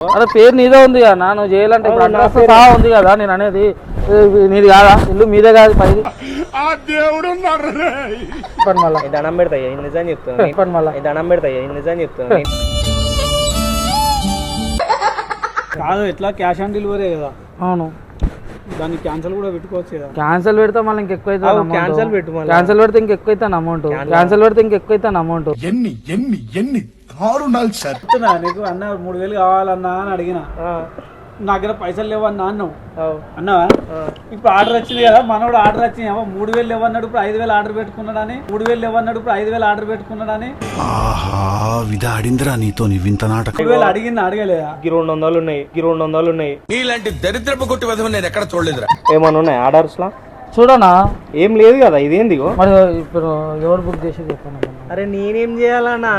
అదే పేరు నీదే ఉంది కదా నువ్వు చేయాలంటే ఇప్పుడు అడ్రస్ సహా ఉంది కదా నేను అనేది నీది కాదా ఇల్లు మీదే కాదు పైది చెప్పండి మళ్ళీ దండం పెడతాయి నిజం చెప్తాను చెప్పండి మళ్ళీ దండం పెడతాయి నిజం చెప్తాను కాదు ఎట్లా క్యాష్ ఆన్ డెలివరీ కదా అవును దాన్ని క్యాన్సిల్ కూడా పెట్టుకోవచ్చు కదా క్యాన్సిల్ పెడితే మళ్ళీ ఇంకెక్కువ క్యాన్సిల్ పెట్టు క్యాన్సిల్ పెడితే ఇంకెక్కువ అవుతాను అమౌంట్ క్యాన్సిల్ పెడితే ఇంకెక్కువ అవుతాను అమౌంట్ ఎన్ని దారుణాలు సార్. నీకు అన్న 3000 కావాలన్నా అని అడిగిన నా దగ్గర పైసలు లేవన్నా అన్నావు అన్నావా ఇప్పుడు ఆర్డర్ వచ్చింది కదా మనోడు ఆర్డర్ వచ్చింది 3000 లేవన్నాడు ఇప్పుడు 5000 ఆర్డర్ పెట్టుకున్నాడని 3000 లేవన్నాడు ఇప్పుడు 5000 ఆర్డర్ పెట్టుకున్నాడని విధా అడిందిరా నీతో వింత నాటకం 3000 అడిగింది అడగలేదా 200 ఉన్నాయి నీలాంటి దరిద్రపు కొట్టి వదవ నేను ఎక్కడ చూడలేదురా. ఏమన్నా ఉన్నాయి ఆర్డర్స్ లా చూడనా ఏం లేదు కదా ఇదేంది మరి ఇప్పుడు ఎవరు బుక్ చేసి చెప్పాను అరే నేనేం చేయాలన్నా